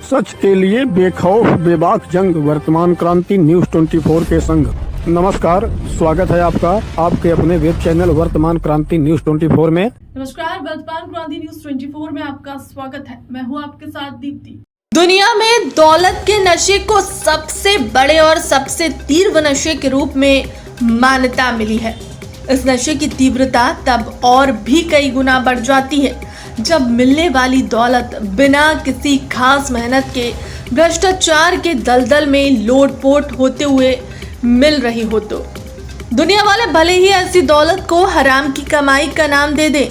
सच के लिए बेखौफ बेबाक जंग, वर्तमान क्रांति न्यूज 24 के संग। नमस्कार, स्वागत है आपका आपके अपने वेब चैनल वर्तमान क्रांति न्यूज 24 में। नमस्कार, वर्तमान क्रांति न्यूज 24 में आपका स्वागत है। मैं हूं आपके साथ दीप्ति। दुनिया में दौलत के नशे को सबसे बड़े और सबसे तीव्र नशे के रूप में मान्यता मिली है। इस नशे की तीव्रता तब और भी कई गुना बढ़ जाती है जब मिलने वाली दौलत बिना किसी खास मेहनत के भ्रष्टाचार के दलदल में लोटपोट होते हुए मिल रही हो। तो दुनिया वाले भले ही ऐसी दौलत को हराम की कमाई का नाम दे दें,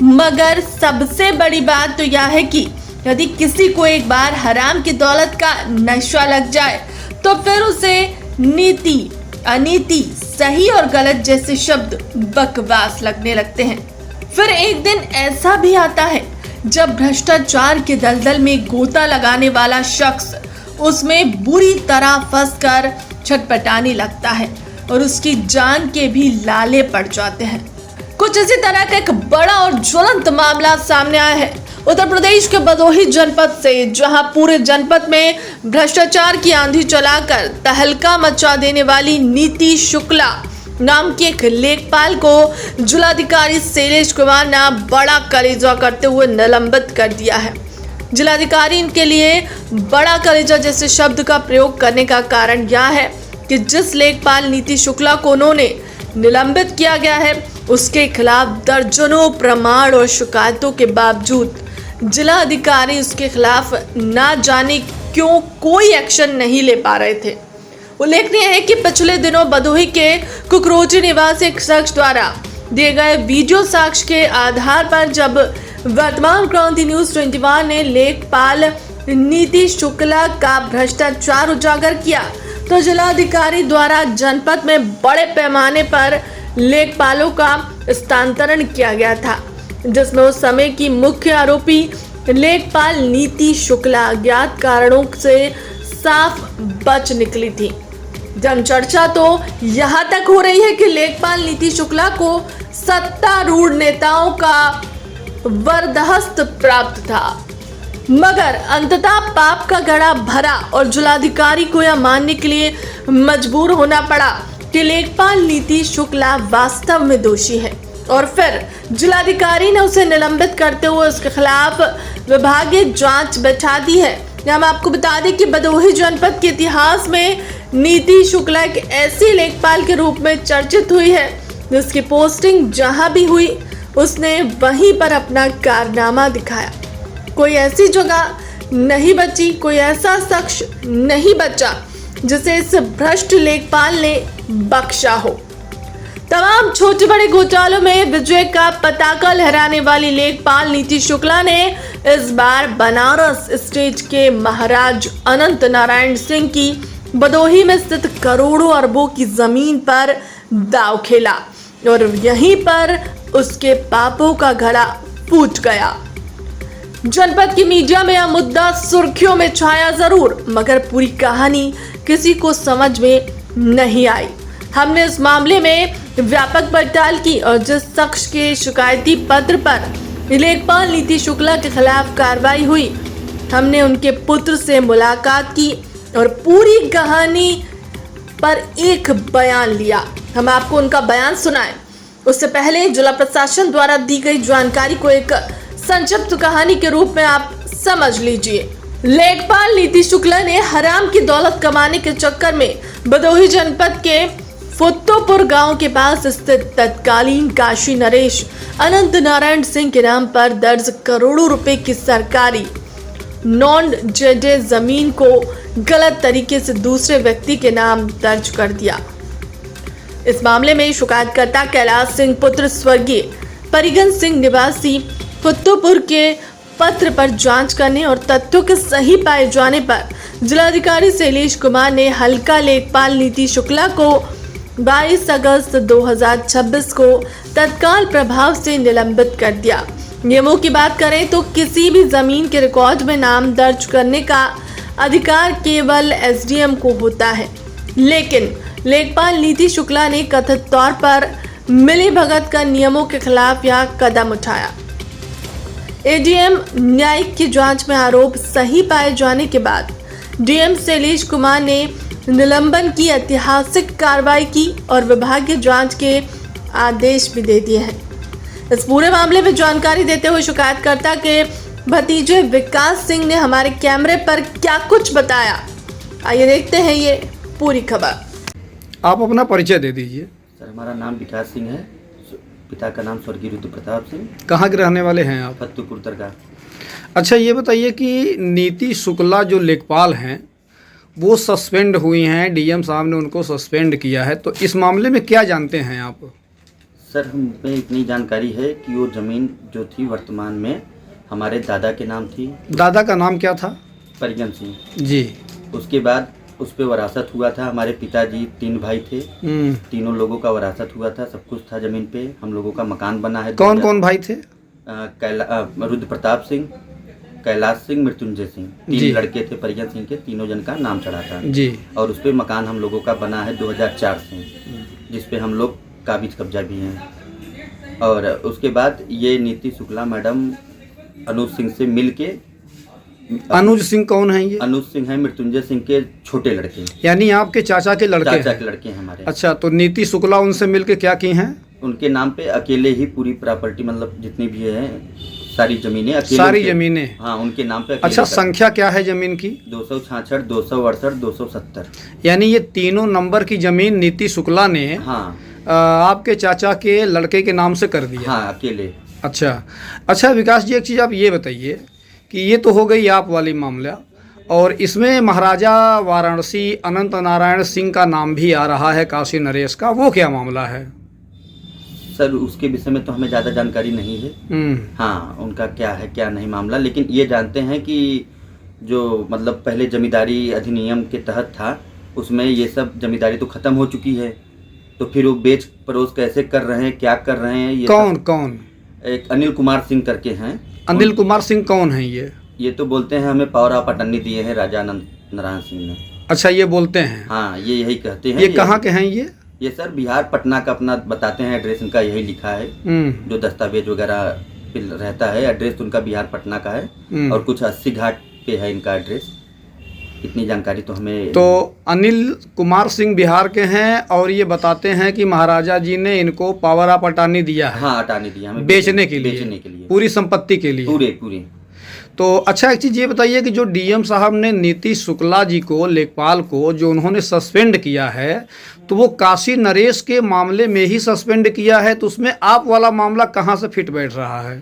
मगर सबसे बड़ी बात तो यह है कि यदि किसी को एक बार हराम की दौलत का नशा लग जाए तो फिर उसे नीति, अनीति, सही और गलत जैसे शब्द बकवास लगने लगते हैं। फिर एक दिन ऐसा भी आता है जब भ्रष्टाचार के दलदल में गोता लगाने वाला शख्स उसमें बुरी तरह फंसकर छटपटाने लगता है और उसकी जान के भी लाले पड़ जाते हैं। कुछ इसी तरह का एक बड़ा और ज्वलंत मामला सामने आया है उत्तर प्रदेश के भदोही जनपद से, जहां पूरे जनपद में भ्रष्टाचार की आंधी चलाकर तहलका मचा देने वाली नीति शुक्ला नाम के एक लेखपाल को जिलाधिकारी शैलेश कुमार ने बड़ा कलेजा करते हुए निलंबित कर दिया है। जिलाधिकारी इनके लिए बड़ा कलेजा जैसे शब्द का प्रयोग करने का कारण यह है कि जिस लेखपाल नीति शुक्ला को उन्होंने निलंबित किया गया है उसके खिलाफ दर्जनों प्रमाण और शिकायतों के बावजूद जिला अधिकारी उसके खिलाफ ना जाने क्यों कोई एक्शन नहीं ले पा रहे थे। उल्लेखनीय है कि पिछले दिनों भदोही के कुकरोची निवासी एक शख्स द्वारा दिए गए वीडियो साक्ष्य के आधार पर जब वर्तमान क्रांति न्यूज 21 ने लेखपाल नीति शुक्ला का भ्रष्टाचार उजागर किया तो जिलाधिकारी द्वारा जनपद में बड़े पैमाने पर लेखपालों का स्थानांतरण किया गया था, जिसमें उस समय की मुख्य आरोपी लेखपाल नीति शुक्ला अज्ञात कारणों से साफ बच निकली थी। जनचर्चा तो यहाँ तक हो रही है कि लेखपाल नीति शुक्ला को सत्तारूढ़ नेताओं का वरदहस्त प्राप्त था, मगर अंततः पाप का घड़ा भरा और जिलाधिकारी को यह मानने के लिए मजबूर होना पड़ा कि लेखपाल नीति शुक्ला वास्तव में दोषी है और फिर जिलाधिकारी ने उसे निलंबित करते हुए उसके खिलाफ विभागीय जांच बैठा दी है। हम आपको बता दें कि भदोही जनपद के इतिहास में नीति शुक्ला एक ऐसी लेखपाल के रूप में चर्चित हुई है जिसकी पोस्टिंग जहां भी हुई उसने वहीं पर अपना कारनामा दिखाया। कोई ऐसी जगह नहीं बची, कोई ऐसा शख्स नहीं बचा जिसे इस भ्रष्ट लेखपाल ने बख्शा हो। तमाम छोटे बड़े घोटालों में विजय का पताका लहराने वाली लेखपाल नीति शुक्ला ने इस बार बनारस स्टेट के महाराज अनंत नारायण सिंह की भदोही में स्थित करोड़ों अरबों की जमीन पर दांव खेला और यहीं पर उसके पापों का घड़ा फूट गया। जनपद की मीडिया में यह मुद्दा सुर्खियों में छाया जरूर, मगर पूरी कहानी किसी को समझ में नहीं आई। हमने इस मामले में व्यापक पड़ताल की और जिस शख्स के शिकायती पत्र पर लेखपाल नीति शुक्ला के खिलाफ कार्रवाई हुई, हमने उनके पुत्र से मुलाकात की और पूरी कहानी पर एक बयान लिया। हम आपको उनका बयान सुनाएं। उससे पहले जिला प्रशासन द्वारा दी गई जानकारी को एक संक्षिप्त कहानी के रूप में आप समझ लीजिए। लेखपाल नीति शुक्ला ने हराम की दौलत कमाने के चक्कर में भदोही जनपद के फुत्तोपुर गांव के पास स्थित तत्कालीन काशी नरेश अनंत नारायण सिंह के नाम पर दर्ज करोड़ों रुपए की सरकारी नॉन जेडे जमीन को गलत तरीके से दूसरे व्यक्ति के नाम दर्ज कर दिया। इस मामले में शिकायतकर्ता कैलाश सिंह पुत्र स्वर्गीय परिगन सिंह निवासी फुत्तोपुर के पत्र पर जांच करने और तथ्यों के सही पाए जाने पर जिलाधिकारी शैलेश कुमार ने हल्का लेखपाल नीति शुक्ला को 22 अगस्त 2026 को तत्काल प्रभाव से निलंबित कर दिया। नियमों की बात करें तो किसी भी जमीन के रिकॉर्ड में नाम दर्ज करने का अधिकार केवल एसडीएम को होता है, लेकिन लेखपाल नीति शुक्ला ने कथित तौर पर मिलीभगत कर नियमों के खिलाफ यह कदम उठाया। एडीएम न्यायिक की जांच में आरोप सही पाए जाने के बाद डीएम शैलेश कुमार ने निलंबन की ऐतिहासिक कार्रवाई की और विभागीय जांच के आदेश भी दे दिए हैं। इस पूरे मामले में जानकारी देते हुए शिकायतकर्ता के भतीजे विकास सिंह ने हमारे कैमरे पर क्या कुछ बताया, आइए देखते हैं ये पूरी खबर। आप अपना परिचय दे दीजिए। सर, हमारा नाम विकास सिंह है। पिता का नाम स्वर्गीय रुद्र प्रताप सिंह। कहाँ के रहने वाले हैं आप? फत्तूपुर दरगाह। अच्छा, ये बताइए कि नीति शुक्ला जो लेखपाल हैं वो सस्पेंड हुई हैं, डीएम साहब ने उनको सस्पेंड किया है, तो इस मामले में क्या जानते हैं आप? सर, हमें इतनी जानकारी है कि वो ज़मीन जो थी वर्तमान में हमारे दादा के नाम थी। दादा का नाम क्या था? परिजन सिंह जी। उसके बाद उस पर वरासत हुआ था। हमारे पिताजी 3 भाई थे, तीनों लोगों का वरासत हुआ था, सब कुछ था ज़मीन पे। हम लोगों का मकान बना है। कौन कौन भाई थे? रुद्र प्रताप सिंह, कैलाश सिंह, मृत्युंजय सिंह, 3 लड़के थे परिजन सिंह के। तीनों जन का नाम चढ़ा था जी। और उस पर मकान हम लोगों का बना है 2004 से, जिस पे हम लोग काबिज कब्जा भी हैं। और उसके बाद ये नीति शुक्ला मैडम अनुज सिंह से मिल के। अनुज सिंह कौन है ये? अनुज सिंह है मृत्युंजय सिंह के छोटे लड़के, यानी आपके चाचा के लड़के? चाचा के लड़के हैं हमारे। अच्छा, तो नीति शुक्ला उनसे मिलके क्या की हैं? उनके नाम पे अकेले ही पूरी प्रॉपर्टी, मतलब जितनी भी है सारी जमीनें अकेले। सारी जमीनें? हाँ, उनके नाम पे। अच्छा, संख्या क्या है जमीन की? 266, 268, 270। यानी ये तीनों नंबर की जमीन नीति शुक्ला ने हाँ आपके चाचा के लड़के के नाम से कर दिया? हाँ, अकेले। अच्छा विकास जी, एक चीज़ आप ये बताइए कि ये तो हो गई आप वाली मामला, और इसमें महाराजा वाराणसी अनंत नारायण सिंह का नाम भी आ रहा है, काशी नरेश का, वो क्या मामला है? सर, उसके विषय में तो हमें ज़्यादा जानकारी नहीं है। हाँ, उनका क्या है क्या नहीं मामला, लेकिन ये जानते हैं कि जो मतलब पहले जमींदारी अधिनियम के तहत था, उसमें ये सब जमींदारी तो ख़त्म हो चुकी है, तो फिर वो बेच परोस कैसे कर रहे हैं, क्या कर रहे हैं? ये कौन? एक अनिल कुमार सिंह करके हैं। अनिल कुमार सिंह कौन है ये? ये तो बोलते हैं हमें पावर ऑफ अटर्नी दिए हैं राजा अनंत नारायण सिंह ने। अच्छा, ये बोलते हैं? हाँ, ये यही कहते हैं। ये कहाँ के हैं ये? ये सर बिहार पटना का अपना बताते हैं, एड्रेस इनका यही लिखा है। जो दस्तावेज वगैरह रहता है, एड्रेस उनका बिहार पटना का है, और कुछ 80 घाट पे है इनका एड्रेस। इतनी जानकारी तो हमें। तो अनिल कुमार सिंह बिहार के हैं, और ये बताते हैं कि महाराजा जी ने इनको पावर ऑफ अटॉर्नी दिया है। हाँ, अटॉर्नी दिया हमें बेचने के लिए, पूरी संपत्ति के लिए, पूरे। तो अच्छा, एक चीज़ ये बताइए कि जो डीएम साहब ने नीति शुक्ला जी को, लेखपाल को, जो उन्होंने सस्पेंड किया है, तो वो काशी नरेश के मामले में ही सस्पेंड किया है, तो उसमें आप वाला मामला कहाँ से फिट बैठ रहा है?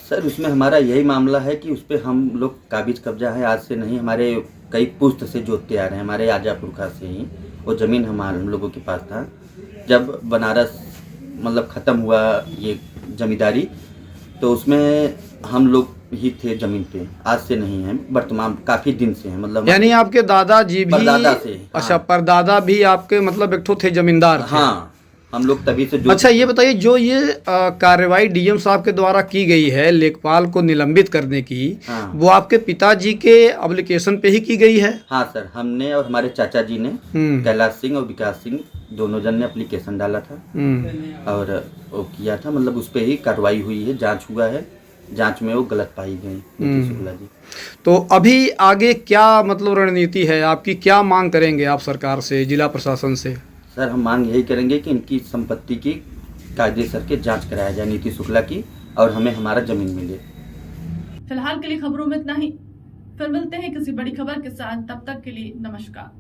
सर, उसमें हमारा यही मामला है कि उस पर हम लोग काबिज कब्जा है, आज से नहीं, हमारे कई पुश्त से जोतते आ रहे हैं, हमारे आजा पुरखा से ही वो ज़मीन हम लोगों के पास था। जब बनारस मतलब ख़त्म हुआ ये जमींदारी, तो उसमें हम लोग ही थे ज़मीन पे, आज से नहीं है, वर्तमान काफ़ी दिन से है। मतलब यानी आपके दादाजी भी? परदादा से। अच्छा, हाँ। परदादा भी आपके मतलब एक ठो थे जमींदार थे? हाँ, हम लोग तभी से अच्छा, ये बताइए, जो ये कार्रवाई डीएम साहब के द्वारा की गई है लेखपाल को निलंबित करने की, हाँ। वो आपके पिताजी के एप्लीकेशन पे ही की गई है? हाँ सर, हमने और हमारे चाचा जी ने, कैलाश सिंह और विकास सिंह, दोनों जन ने एप्लीकेशन डाला था और वो किया था, मतलब उस पर ही कार्रवाई हुई है, जांच हुआ है, जांच में वो गलत पाई गई नीति शुक्ला जी। तो अभी आगे क्या मतलब रणनीति है आपकी, क्या मांग करेंगे आप सरकार से, जिला प्रशासन से? सर, हम मांग यही करेंगे कि इनकी संपत्ति की कायदेसर के जांच कराया जाए, नीति शुक्ला की, और हमें हमारा जमीन मिले। फिलहाल के लिए खबरों में इतना ही, फिर मिलते हैं किसी बड़ी खबर के साथ, तब तक के लिए नमस्कार।